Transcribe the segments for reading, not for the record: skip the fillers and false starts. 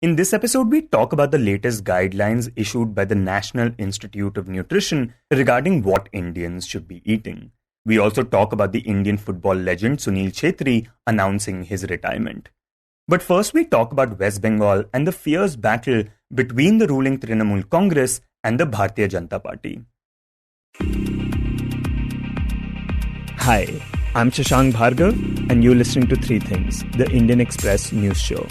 In this episode, we talk about the latest guidelines issued by the National Institute of Nutrition regarding what Indians should be eating. We also talk about the Indian football legend Sunil Chhetri announcing his retirement. But first, we talk about West Bengal and the fierce battle between the ruling Trinamool Congress and the Bharatiya Janata Party. Hi, I'm Shashank Bhargava, and you're listening to Three Things, the Indian Express news show.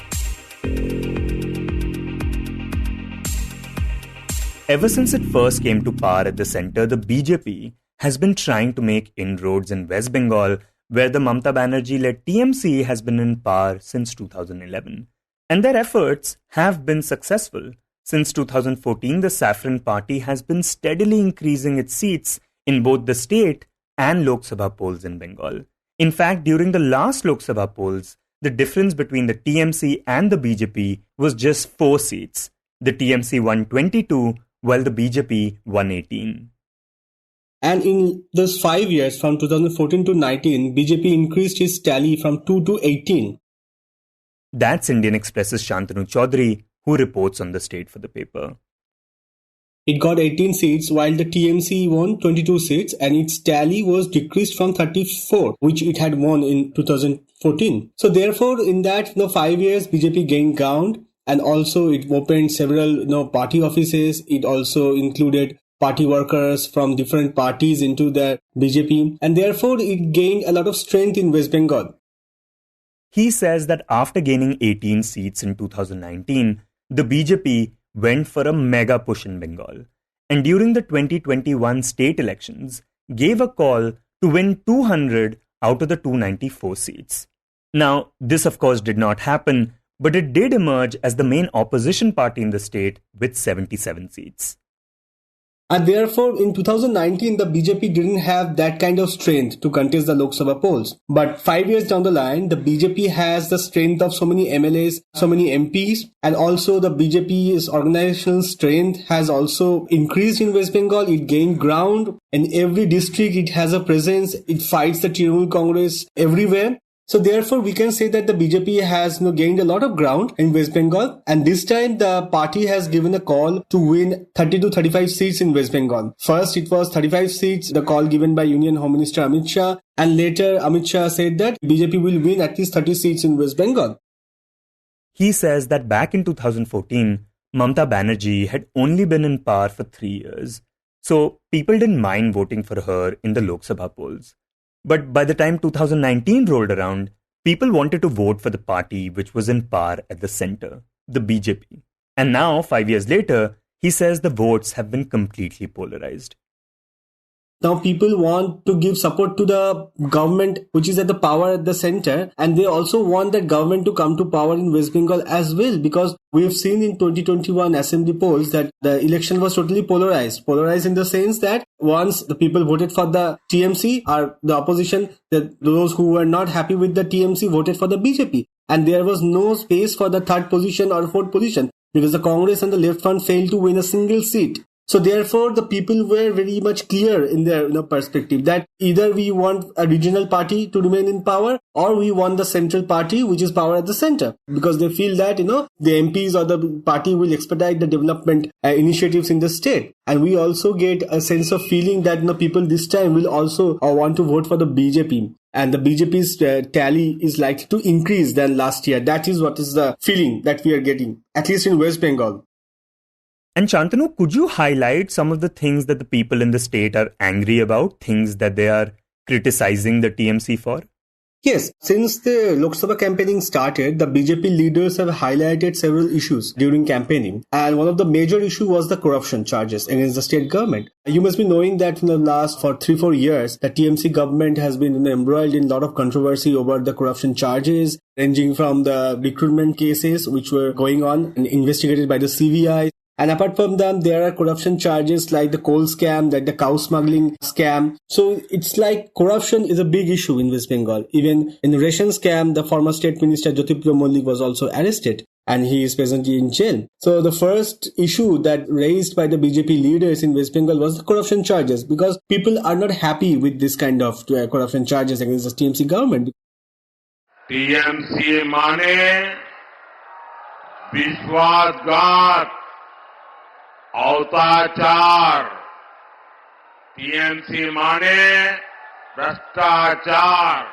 Ever since it first came to power at the centre, the BJP has been trying to make inroads in West Bengal, where the Mamata Banerjee-led TMC has been in power since 2011. And their efforts have been successful. Since 2014, the Saffron Party has been steadily increasing its seats in both the state and Lok Sabha polls in Bengal. In fact, during the last Lok Sabha polls, the difference between the TMC and the BJP was just 4 seats. The TMC won 22, while the BJP won 18. And in those 5 years, from 2014 to 19, BJP increased its tally from 2 to 18. That's Indian Express's Santanu Chowdhury, who reports on the state for the paper. It got 18 seats, while the TMC won 22 seats, and its tally was decreased from 34, which it had won in 2014. So therefore, in that 5 years, BJP gained ground. And also it opened several party offices. It also included party workers from different parties into the BJP. And therefore it gained a lot of strength in West Bengal. He says that after gaining 18 seats in 2019, the BJP went for a mega push in Bengal. And during the 2021 state elections, gave a call to win 200 out of the 294 seats. Now, this of course did not happen, but it did emerge as the main opposition party in the state with 77 seats. And therefore, in 2019, the BJP didn't have that kind of strength to contest the Lok Sabha polls. But 5 years down the line, the BJP has the strength of so many MLAs, so many MPs, and also the BJP's organizational strength has also increased in West Bengal. It gained ground. In every district, it has a presence. It fights the Trinamool Congress everywhere. So therefore, we can say that the BJP has gained a lot of ground in West Bengal. And this time, the party has given a call to win 30 to 35 seats in West Bengal. First, it was 35 seats, the call given by Union Home Minister Amit Shah. And later, Amit Shah said that BJP will win at least 30 seats in West Bengal. He says that back in 2014, Mamata Banerjee had only been in power for 3 years. So people didn't mind voting for her in the Lok Sabha polls. But by the time 2019 rolled around, people wanted to vote for the party which was in power at the centre, the BJP. And now, 5 years later, he says the votes have been completely polarized. Now people want to give support to the government which is at the power at the center, and they also want that government to come to power in West Bengal as well, because we have seen in 2021 assembly polls that the election was totally polarized. Polarized in the sense that once the people voted for the TMC or the opposition, that those who were not happy with the TMC voted for the BJP. And there was no space for the third position or fourth position because the Congress and the Left Front failed to win a single seat. So therefore, the people were very much clear in their perspective that either we want a regional party to remain in power or we want the central party, which is power at the center, because they feel that, the MPs or the party will expedite the development initiatives in the state. And we also get a sense of feeling that, people this time will also want to vote for the BJP. And the BJP's tally is likely to increase than last year. That is what is the feeling that we are getting, at least in West Bengal. And Shantanu, could you highlight some of the things that the people in the state are angry about, things that they are criticizing the TMC for? Yes, since the Lok Sabha campaigning started, the BJP leaders have highlighted several issues during campaigning. And one of the major issues was the corruption charges against the state government. You must be knowing that in the last 3-4 years, the TMC government has been embroiled in a lot of controversy over the corruption charges, ranging from the recruitment cases which were going on and investigated by the CBI. And apart from them, there are corruption charges like the coal scam, like the cow smuggling scam. So it's like corruption is a big issue in West Bengal. Even in the ration scam, the former state minister Jyotirmoy Mollik was also arrested and he is presently in jail. So the first issue that raised by the BJP leaders in West Bengal was the corruption charges, because people are not happy with this kind of corruption charges against the TMC government. TMC माने विश्वासघात, अवताचार, TMC माने भ्रष्टाचार.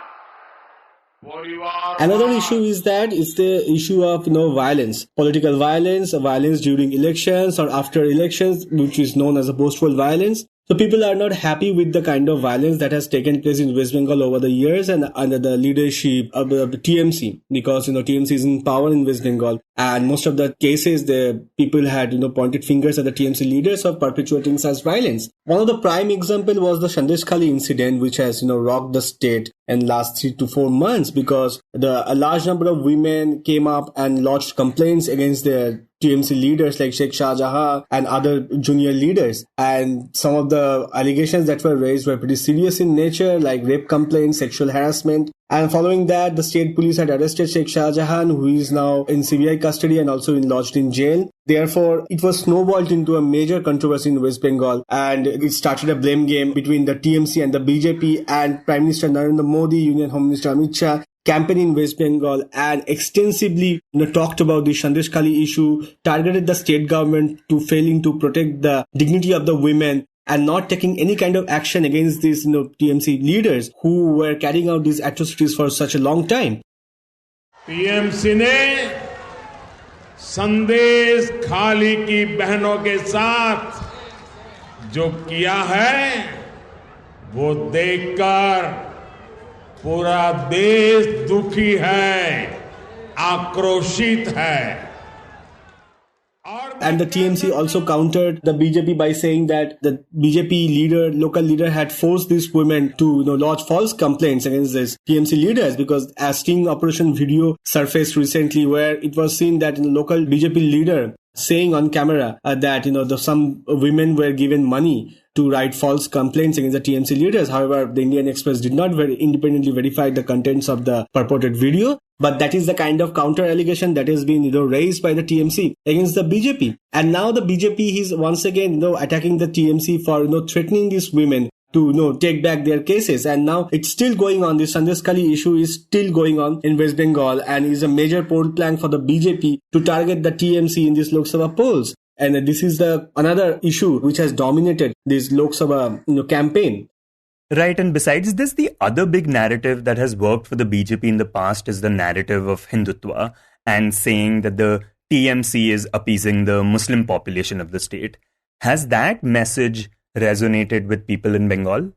Another issue is that it's the issue of violence, political violence, violence during elections or after elections, which is known as a boastful violence. So people are not happy with the kind of violence that has taken place in West Bengal over the years and under the leadership of the TMC, because TMC is in power in West Bengal, and most of the cases the people had pointed fingers at the TMC leaders of perpetuating such violence. One of the prime example was the Sandeshkhali incident, which has rocked the state in last 3 to 4 months, because a large number of women came up and lodged complaints against their TMC leaders like Sheikh Shah Jahan and other junior leaders. And some of the allegations that were raised were pretty serious in nature, like rape complaints, sexual harassment. And following that, the state police had arrested Sheikh Shah Jahan, who is now in CBI custody and also lodged in jail. Therefore, it was snowballed into a major controversy in West Bengal, and it started a blame game between the TMC and the BJP, and Prime Minister Narendra Modi, Union Home Minister Amit Shah, campaign in West Bengal and extensively talked about the Sandeshkhali issue, targeted the state government to failing to protect the dignity of the women and not taking any kind of action against these TMC leaders who were carrying out these atrocities for such a long time. TMC ने संदेश खाली की बहनों के साथ जो किया है वो देखकर पूरा देश दुखी है, आक्रोशित है. And the TMC also countered the BJP by saying that the BJP local leader had forced these women to lodge false complaints against these TMC leaders, because a sting operation video surfaced recently where it was seen that the local BJP leader saying on camera that some women were given money to write false complaints against the TMC leaders. However, the Indian Express did not independently verify the contents of the purported video. But that is the kind of counter allegation that has been raised by the TMC against the BJP. And now the BJP is once again attacking the TMC for threatening these women to take back their cases. And now it's still going on. This Sandeshkhali issue is still going on in West Bengal and is a major poll plank for the BJP to target the TMC in these Lok Sabha polls. And this is another issue which has dominated this Lok Sabha campaign. Right, and besides this, the other big narrative that has worked for the BJP in the past is the narrative of Hindutva and saying that the TMC is appeasing the Muslim population of the state. Has that message resonated with people in Bengal?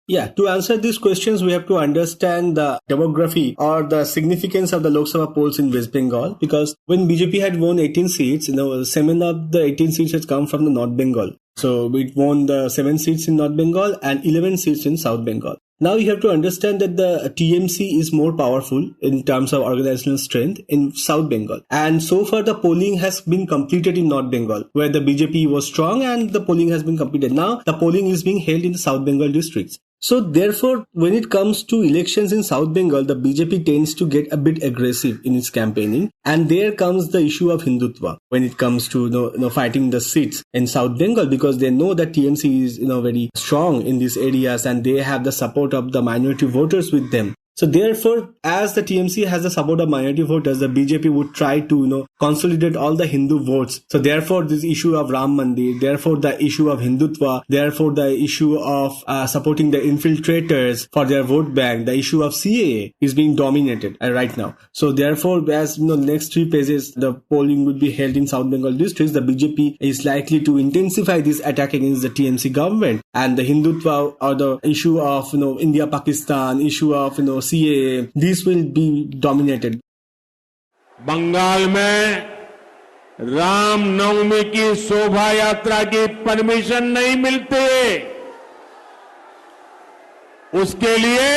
Yeah, to answer these questions, we have to understand the demography or the significance of the Lok Sabha polls in West Bengal, because when BJP had won 18 seats, 7 of the 18 seats has come from the North Bengal. So it won the 7 seats in North Bengal and 11 seats in South Bengal. Now you have to understand that the TMC is more powerful in terms of organizational strength in South Bengal. And so far the polling has been completed in North Bengal, where the BJP was strong and the polling has been completed. Now the polling is being held in the South Bengal districts. So therefore, when it comes to elections in South Bengal, the BJP tends to get a bit aggressive in its campaigning. And there comes the issue of Hindutva when it comes to fighting the seats in South Bengal, because they know that TMC is very strong in these areas and they have the support of the minority voters with them. So therefore, as the TMC has the support of minority voters, the BJP would try to consolidate all the Hindu votes. So therefore, this issue of Ram Mandir, therefore the issue of Hindutva, therefore the issue of supporting the infiltrators for their vote bank, the issue of CAA is being dominated right now. So therefore, as next 3 phases, the polling would be held in South Bengal districts, the BJP is likely to intensify this attack against the TMC government, and the Hindutva or the issue of India-Pakistan, issue of CAA, these will be dominated. Bengal में राम नवमी की शोभा यात्रा की permission नहीं मिलती, उसके लिए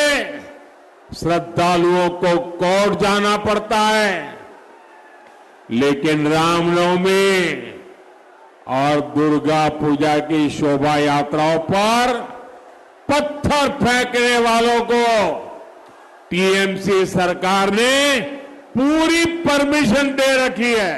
श्रद्धालुओं को कोर्ट जाना पड़ता है. लेकिन रामनवमी और दुर्गा पूजा की शोभा यात्राओं पर पत्थर फेंकने वालों को टीएमसी सरकार ने पूरी परमिशन दे रखी है.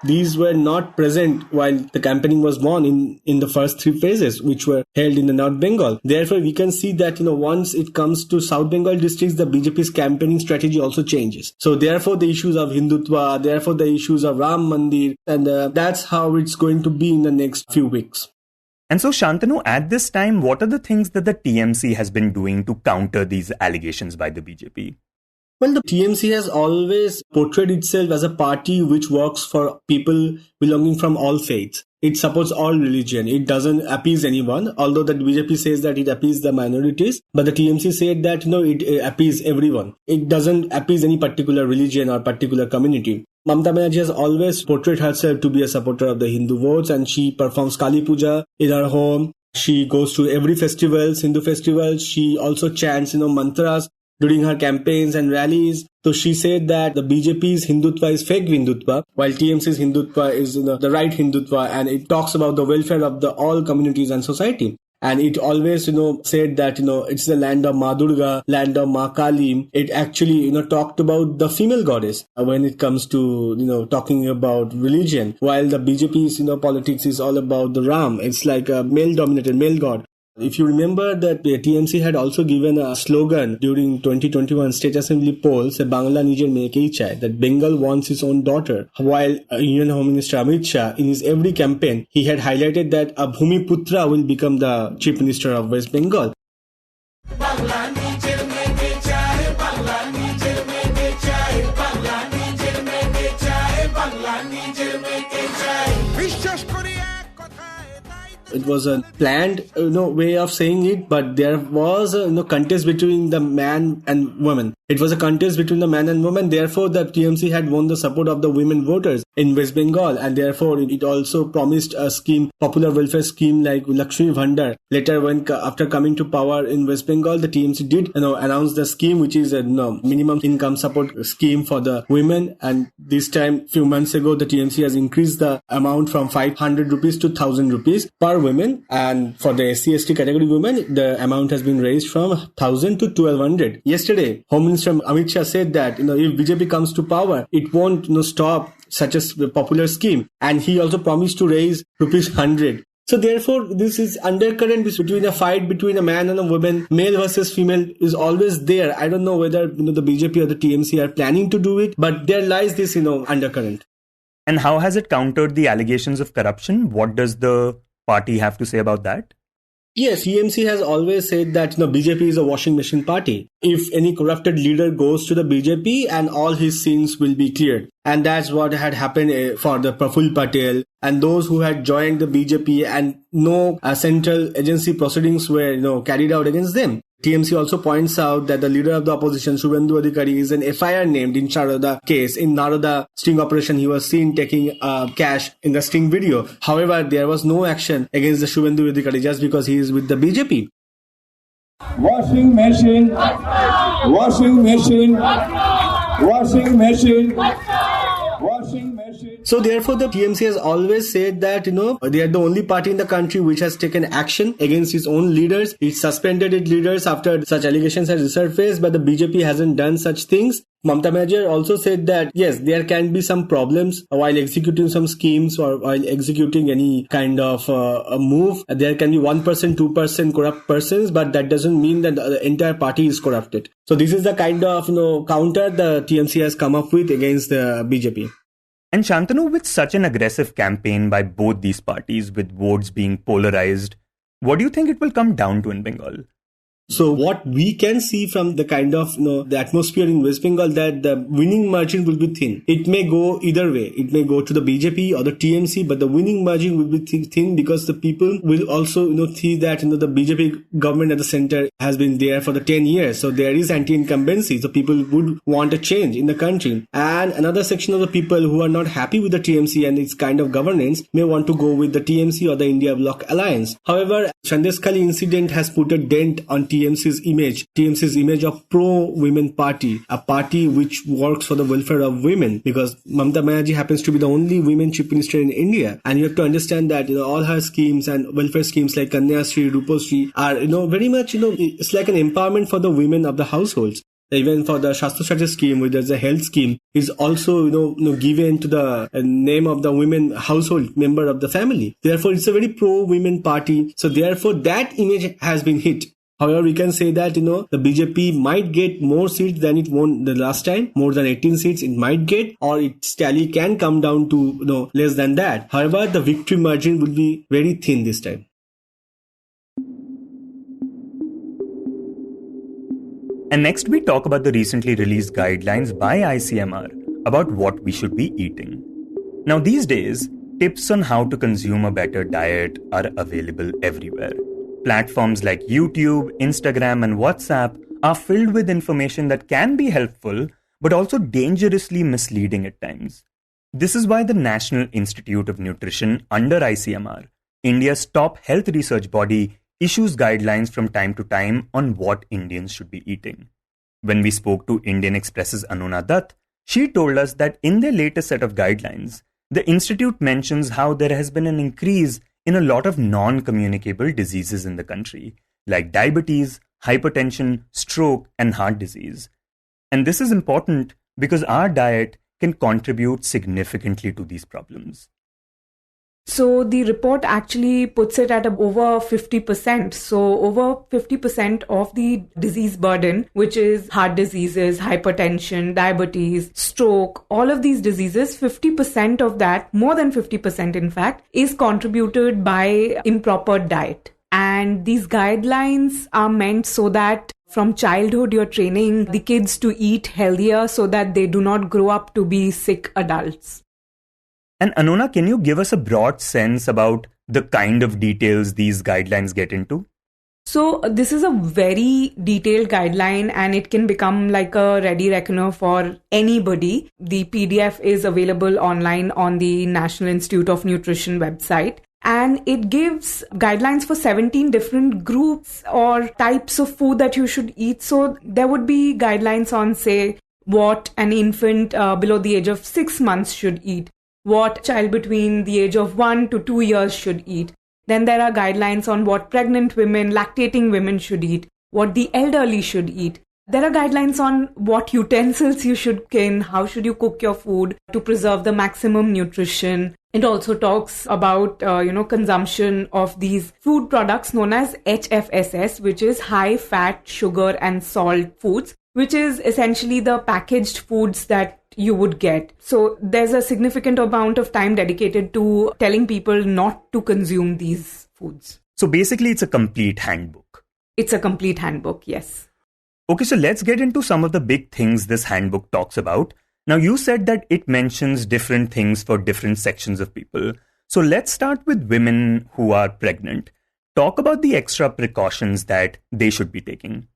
these were not present while the campaigning was won in the first 3 phases, which were held in the North Bengal. Therefore, we can see that, once it comes to South Bengal districts, the BJP's campaigning strategy also changes. So therefore, the issues of Hindutva, therefore the issues of Ram Mandir, and that's how it's going to be in the next few weeks. And so, Shantanu, at this time, what are the things that the TMC has been doing to counter these allegations by the BJP? Well, the TMC has always portrayed itself as a party which works for people belonging from all faiths. It supports all religion. It doesn't appease anyone, although the BJP says that it appeases the minorities. But the TMC said that, it appeases everyone. It doesn't appease any particular religion or particular community. Mamata Banerjee has always portrayed herself to be a supporter of the Hindu votes, and she performs Kali Puja in her home. She goes to every festival, Hindu festivals. She also chants, mantras during her campaigns and rallies. So she said that the BJP's Hindutva is fake Hindutva, while TMC's Hindutva is the right Hindutva, and it talks about the welfare of the all communities and society. And it always, said that, it's the land of Ma Durga, land of Ma Kali. It actually, talked about the female goddess when it comes to, talking about religion, while the BJP's, politics is all about the Ram. It's like a male-dominated, male god. If you remember that the TMC had also given a slogan during 2021 State Assembly polls, Bangla Nijer Meke Chai, that Bengal wants its own daughter. While Union Home Minister Amit Shah, in his every campaign, he had highlighted that a Bhumi Putra will become the Chief Minister of West Bengal. Bangla Nijer Meke Chai, Bangla Nijer Meke Chai, Bangla Nijer Meke Chai, Bangla Nijer Meke Chai. It was a planned, way of saying it, but there was a, contest between the man and woman. It was a contest between the man and woman. Therefore, the TMC had won the support of the women voters in West Bengal, and therefore it also promised a scheme, popular welfare scheme like Lakshmi Bhandar. Later, after coming to power in West Bengal, the TMC did, announce the scheme, which is a minimum income support scheme for the women. And this time, few months ago, the TMC has increased the amount from 500 rupees to 1,000 rupees per women, and for the SC/ST category women, the amount has been raised from 1,000 to 1,200. Yesterday, Home Minister Amit Shah said that if BJP comes to power, it won't stop such a popular scheme, and he also promised to raise rupees 100. So therefore, this is undercurrent between a fight between a man and a woman, male versus female, is always there. I don't know whether the BJP or the TMC are planning to do it, but there lies this undercurrent. And how has it countered the allegations of corruption? What does the party have to say about that? Yes, TMC has always said that BJP is a washing machine party. If any corrupted leader goes to the BJP, and all his sins will be cleared. And that's what had happened for the Praful Patel and those who had joined the BJP, and no central agency proceedings were carried out against them. TMC also points out that the leader of the opposition, Shubhendu Adhikari, is an FIR named in Charoda case. In Naroda sting operation, he was seen taking cash in the sting video. However, there was no action against the Shubhendu Adhikari just because he is with the BJP. Washing machine, washing machine, washing machine. So therefore, the TMC has always said that, they are the only party in the country which has taken action against its own leaders. It suspended its leaders after such allegations had resurfaced, but the BJP hasn't done such things. Mamata Banerjee also said that, yes, there can be some problems while executing some schemes or while executing any kind of a move. There can be 1%, 2% corrupt persons, but that doesn't mean that the entire party is corrupted. So this is the kind of counter the TMC has come up with against the BJP. And Shantanu, with such an aggressive campaign by both these parties, with votes being polarized, what do you think it will come down to in Bengal? So what we can see from the kind of the atmosphere in West Bengal, that the winning margin will be thin. It may go either way. It may go to the BJP or the TMC, but the winning margin will be thin because the people will also see that the BJP government at the center has been there for the 10 years. So there is anti-incumbency. So people would want a change in the country. And another section of the people who are not happy with the TMC and its kind of governance may want to go with the TMC or the India Bloc alliance. However, Sandeshkhali incident has put a dent on TMC's image of pro-women party, a party which works for the welfare of women, because Mamata Banerjee happens to be the only women chief minister in India. And you have to understand that, all her schemes and welfare schemes like Kanya Shri, Rupo Shri are, very much, it's like an empowerment for the women of the households. Even for the Shastra scheme, which is a health scheme, is also given to the name of the women household member of the family. Therefore, it's a very pro-women party. So therefore, that image has been hit. However, we can say that, the BJP might get more seats than it won the last time. More than 18 seats it might get, or its tally can come down to, less than that. However, the victory margin will be very thin this time. And next we talk about the recently released guidelines by ICMR about what we should be eating. Now these days, tips on how to consume a better diet are available everywhere. Platforms like YouTube, Instagram, and WhatsApp are filled with information that can be helpful, but also dangerously misleading at times. This is why the National Institute of Nutrition under ICMR, India's top health research body, issues guidelines from time to time on what Indians should be eating. When we spoke to Indian Express's Anonna Dutt, she told us that in their latest set of guidelines, the institute mentions how there has been an increase in a lot of non-communicable diseases in the country, like diabetes, hypertension, stroke, and heart disease. And this is important because our diet can contribute significantly to these problems. So the report actually puts it at over 50%. So over 50% of the disease burden, which is heart diseases, hypertension, diabetes, stroke, all of these diseases, 50% of that, more than 50% in fact, is contributed by improper diet. And these guidelines are meant so that from childhood you're training the kids to eat healthier so that they do not grow up to be sick adults. And Anonna, can you give us a broad sense about the kind of details these guidelines get into? So this is a very detailed guideline and it can become like a ready reckoner for anybody. The PDF is available online on the National Institute of Nutrition website. And it gives guidelines for 17 different groups or types of food that you should eat. So there would be guidelines on, say, what an infant below the age of 6 months should eat, what a child between the age of 1 to 2 years should eat. Then there are guidelines on what pregnant women, lactating women should eat, what the elderly should eat. There are guidelines on what utensils you should clean, how should you cook your food to preserve the maximum nutrition. It also talks about, consumption of these food products known as HFSS, which is high fat, sugar and salt foods, which is essentially the packaged foods that you would get. So there's a significant amount of time dedicated to telling people not to consume these foods. So basically it's a complete handbook. It's a complete handbook, yes. Okay, so let's get into some of the big things this handbook talks about. Now, you said that it mentions different things for different sections of people. So let's start with women who are pregnant. Talk about the extra precautions that they should be taking.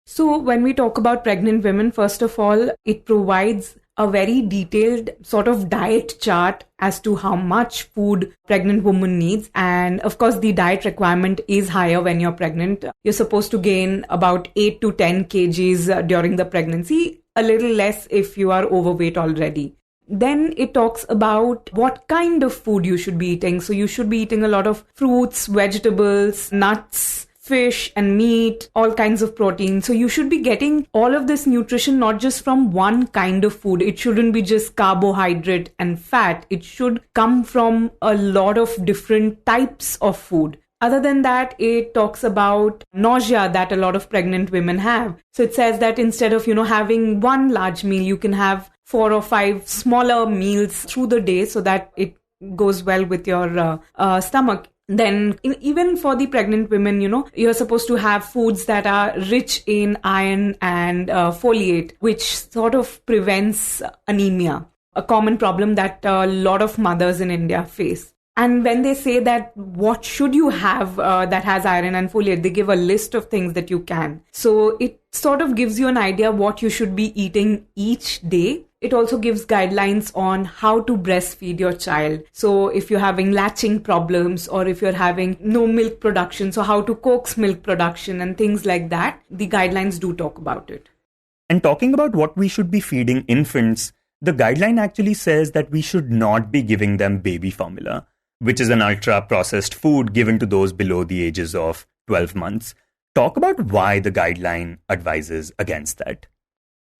So when we talk about pregnant women, first of all, it provides a very detailed sort of diet chart as to how much food pregnant woman needs. And of course, the diet requirement is higher when you're pregnant. You're supposed to gain about 8 to 10 kgs during the pregnancy, a little less if you are overweight already. Then it talks about what kind of food you should be eating. So you should be eating a lot of fruits, vegetables, nuts, fish and meat, all kinds of protein. So you should be getting all of this nutrition not just from one kind of food. It shouldn't be just carbohydrate and fat. It should come from a lot of different types of food. Other than that, it talks about nausea that a lot of pregnant women have. So it says that instead of, having one large meal, you can have 4 or 5 smaller meals through the day so that it goes well with your stomach. Then even for the pregnant women, you're supposed to have foods that are rich in iron and folate, which sort of prevents anemia, a common problem that a lot of mothers in India face. And when they say that what should you have that has iron and folate, they give a list of things that you can. So it sort of gives you an idea what you should be eating each day. It also gives guidelines on how to breastfeed your child. So if you're having latching problems or if you're having no milk production, so how to coax milk production and things like that, the guidelines do talk about it. And talking about what we should be feeding infants, the guideline actually says that we should not be giving them baby formula, which is an ultra-processed food given to those below the ages of 12 months. Talk about why the guideline advises against that.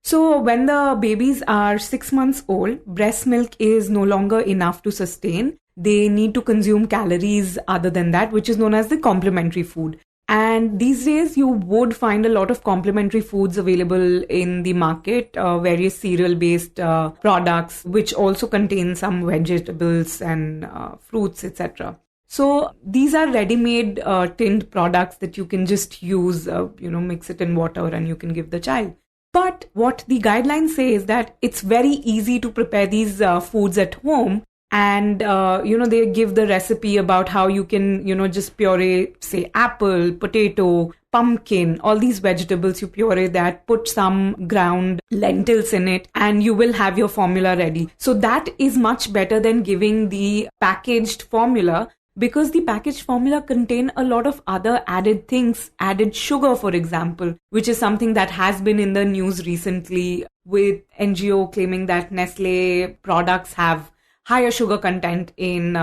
So when the babies are 6 months old, breast milk is no longer enough to sustain. They need to consume calories other than that, which is known as the complementary food. And these days, you would find a lot of complementary foods available in the market, various cereal-based products, which also contain some vegetables and fruits, etc. So these are ready-made tinned products that you can just use, mix it in water and you can give the child. But what the guidelines say is that it's very easy to prepare these foods at home. And, they give the recipe about how you can, just puree, say, apple, potato, pumpkin, all these vegetables, you puree that, put some ground lentils in it, and you will have your formula ready. So that is much better than giving the packaged formula, because the packaged formula contain a lot of other added things, added sugar, for example, which is something that has been in the news recently, with NGO claiming that Nestle products have higher sugar content in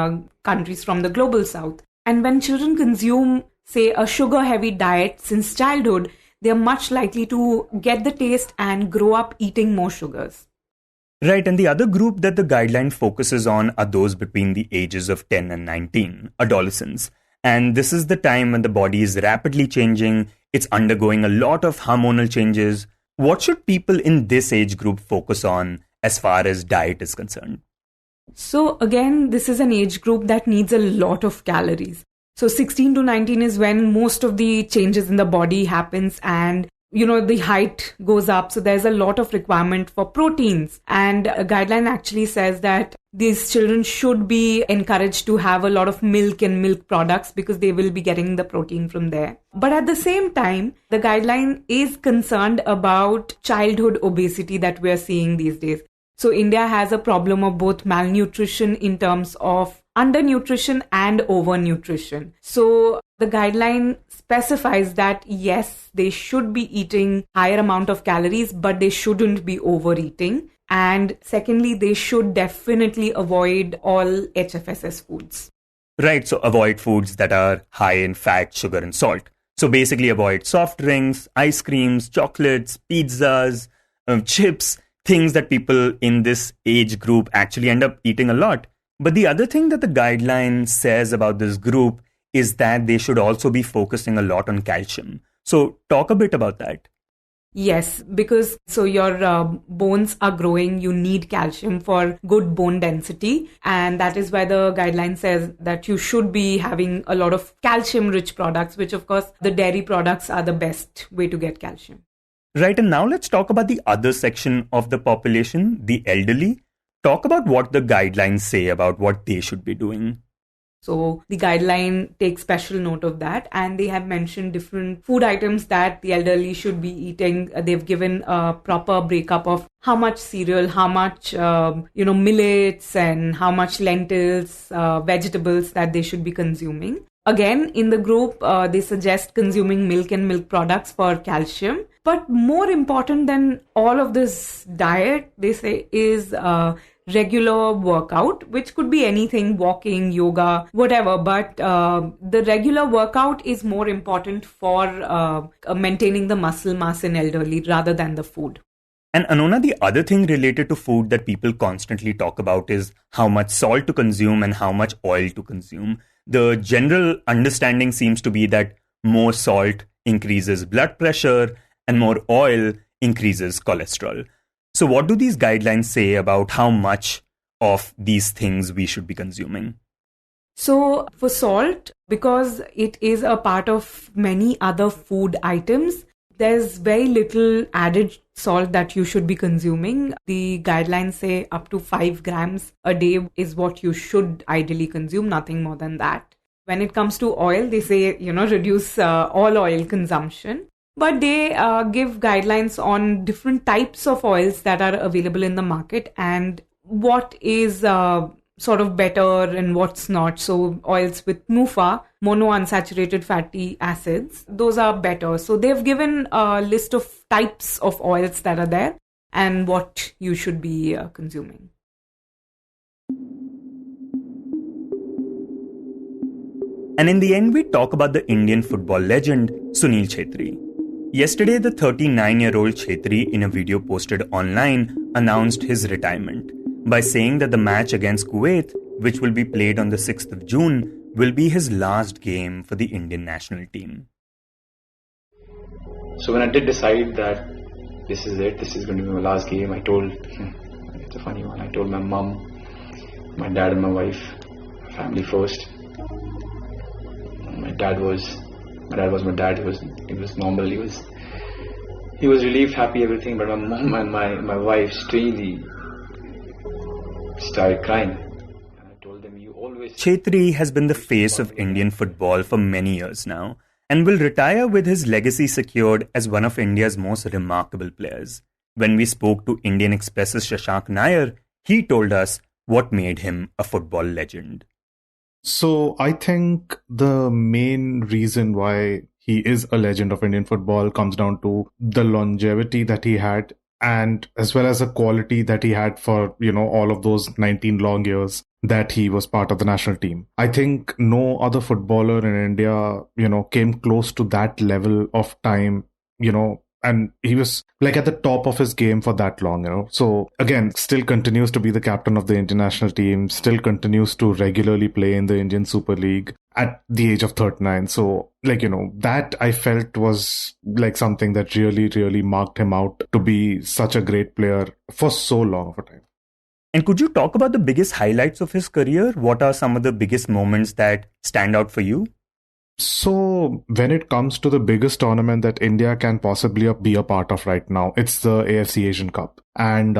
countries from the global south. And when children consume, say, a sugar-heavy diet since childhood, they are much likely to get the taste and grow up eating more sugars. Right, and the other group that the guideline focuses on are those between the ages of 10 and 19, adolescents. And this is the time when the body is rapidly changing, it's undergoing a lot of hormonal changes. What should people in this age group focus on as far as diet is concerned? So again, this is an age group that needs a lot of calories. So 16 to 19 is when most of the changes in the body happens and, the height goes up. So there's a lot of requirement for proteins. And a guideline actually says that these children should be encouraged to have a lot of milk and milk products because they will be getting the protein from there. But at the same time, the guideline is concerned about childhood obesity that we are seeing these days. So India has a problem of both malnutrition in terms of undernutrition and overnutrition. So the guideline specifies that yes, they should be eating higher amount of calories, but they shouldn't be overeating. And secondly, they should definitely avoid all HFSS foods. Right, so avoid foods that are high in fat, sugar and salt. So basically avoid soft drinks, ice creams, chocolates, pizzas, chips, things that people in this age group actually end up eating a lot. But the other thing that the guideline says about this group is that they should also be focusing a lot on calcium. So talk a bit about that. Yes, because so your bones are growing, you need calcium for good bone density. And that is why the guideline says that you should be having a lot of calcium-rich products, which of course the dairy products are the best way to get calcium. Right, and now let's talk about the other section of the population, the elderly. Talk about what the guidelines say about what they should be doing. So the guideline takes special note of that, and they have mentioned different food items that the elderly should be eating. They've given a proper breakup of how much cereal, how much millets, and how much lentils, vegetables that they should be consuming. Again, in the group, they suggest consuming milk and milk products for calcium. But more important than all of this diet, they say, is regular workout, which could be anything, walking, yoga, whatever. But the regular workout is more important for maintaining the muscle mass in elderly rather than the food. And Anonna, the other thing related to food that people constantly talk about is how much salt to consume and how much oil to consume. The general understanding seems to be that more salt increases blood pressure and more oil increases cholesterol. So what do these guidelines say about how much of these things we should be consuming? So for salt, because it is a part of many other food items, there's very little added salt that you should be consuming. The guidelines say up to 5 grams a day is what you should ideally consume, nothing more than that. When it comes to oil, they say, reduce all oil consumption. But they give guidelines on different types of oils that are available in the market and what is sort of better and what's not. So oils with MUFA, monounsaturated fatty acids, those are better. So they've given a list of types of oils that are there and what you should be consuming. And in the end, we talk about the Indian football legend, Sunil Chhetri. Yesterday, the 39-year-old Chhetri, in a video posted online, announced his retirement by saying that the match against Kuwait, which will be played on the 6th of June, will be his last game for the Indian national team. So when I did decide that this is it, this is going to be my last game, I told, it's a funny one, I told my mum, my dad and my wife, family first. My dad was my dad. He was normal. He was relieved, happy, everything. But my mom and my wife strangely started crying. And I told them, you always... Chhetri has been the face of Indian football for many years now and will retire with his legacy secured as one of India's most remarkable players. When we spoke to Indian Express's Shashank Nair, he told us what made him a football legend. So I think the main reason why he is a legend of Indian football comes down to the longevity that he had, and as well as the quality that he had for, all of those 19 long years that he was part of the national team. I think no other footballer in India, came close to that level of time, and he was like at the top of his game for that long, So again, still continues to be the captain of the international team, still continues to regularly play in the Indian Super League at the age of 39. So that I felt was like something that really, really marked him out to be such a great player for so long of a time. And could you talk about the biggest highlights of his career? What are some of the biggest moments that stand out for you? So when it comes to the biggest tournament that India can possibly be a part of right now, it's the AFC Asian Cup. And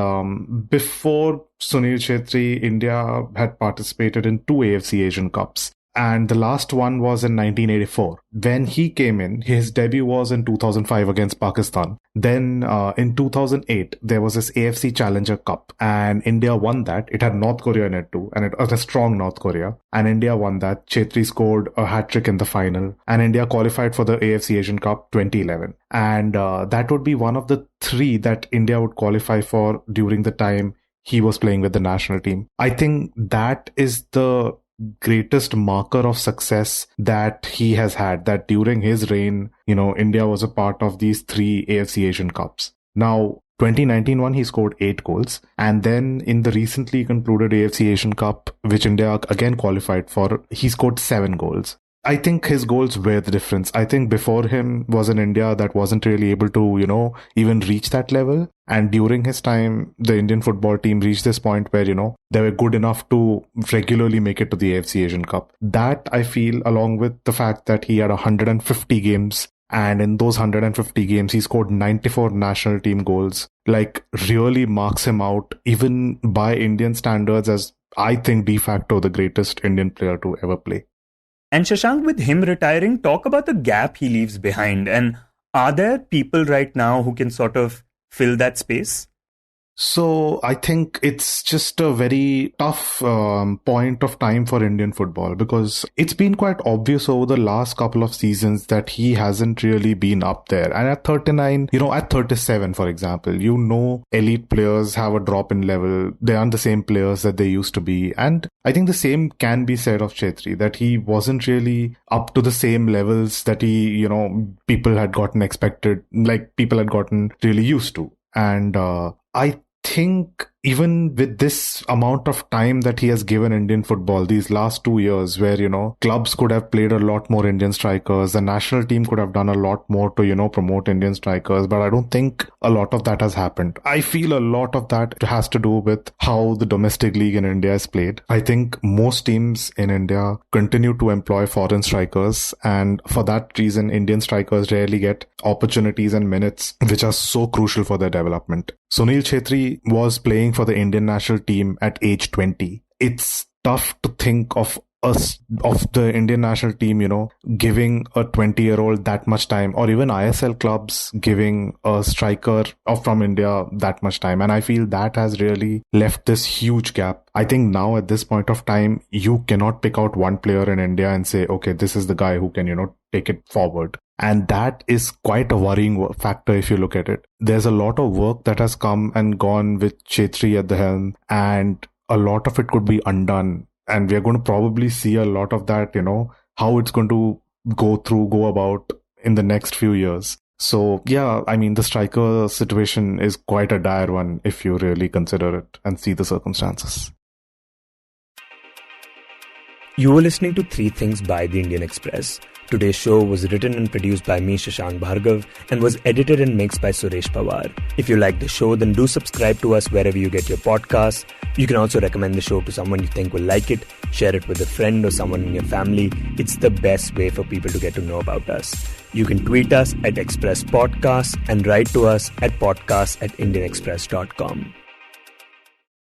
before Sunil Chhetri, India had participated in 2 AFC Asian Cups. And the last one was in 1984. When he came in, his debut was in 2005 against Pakistan. Then in 2008, there was this AFC Challenger Cup and India won that. It had North Korea in it too, and it was a strong North Korea. And India won that. Chhetri scored a hat-trick in the final and India qualified for the AFC Asian Cup 2011. And that would be one of the 3 that India would qualify for during the time he was playing with the national team. I think that is the greatest marker of success that he has had, that during his reign, India was a part of these 3 AFC Asian Cups. Now, 2019 one, he scored 8 goals. And then in the recently concluded AFC Asian Cup, which India again qualified for, he scored 7 goals. I think his goals were the difference. I think before him was an India that wasn't really able to, even reach that level. And during his time, the Indian football team reached this point where, they were good enough to regularly make it to the AFC Asian Cup. That I feel, along with the fact that he had 150 games, and in those 150 games, he scored 94 national team goals, really marks him out, even by Indian standards, as I think de facto the greatest Indian player to ever play. And Shashank, with him retiring, talk about the gap he leaves behind. And are there people right now who can sort of fill that space? So I think it's just a very tough point of time for Indian football, because it's been quite obvious over the last couple of seasons that he hasn't really been up there. And at 39, at 37, for example, elite players have a drop in level. They aren't the same players that they used to be. And I think the same can be said of Chhetri, that he wasn't really up to the same levels that he, people had gotten expected, people had gotten really used to. And I think even with this amount of time that he has given Indian football, these last 2 years where, clubs could have played a lot more Indian strikers, the national team could have done a lot more to, promote Indian strikers, but I don't think a lot of that has happened. I feel a lot of that has to do with how the domestic league in India is played. I think most teams in India continue to employ foreign strikers, and for that reason, Indian strikers rarely get opportunities and minutes which are so crucial for their development. Sunil Chhetri was playing for the Indian national team at age 20. It's tough to think of the Indian national team, giving a 20-year-old that much time, or even ISL clubs giving a striker from India that much time. And I feel that has really left this huge gap. I think now at this point of time, you cannot pick out one player in India and say, okay, this is the guy who can, take it forward. And that is quite a worrying factor if you look at it. There's a lot of work that has come and gone with Chhetri at the helm, and a lot of it could be undone. And we're going to probably see a lot of that, how it's going to go about in the next few years. So, yeah, I mean, the striker situation is quite a dire one if you really consider it and see the circumstances. You were listening to Three Things by the Indian Express. Today's show was written and produced by me, Shashank Bhargava, and was edited and mixed by Suresh Pawar. If you like the show, then do subscribe to us wherever you get your podcasts. You can also recommend the show to someone you think will like it. Share it with a friend or someone in your family. It's the best way for people to get to know about us. You can tweet us at Express Podcasts and write to us at podcasts@indianexpress.com.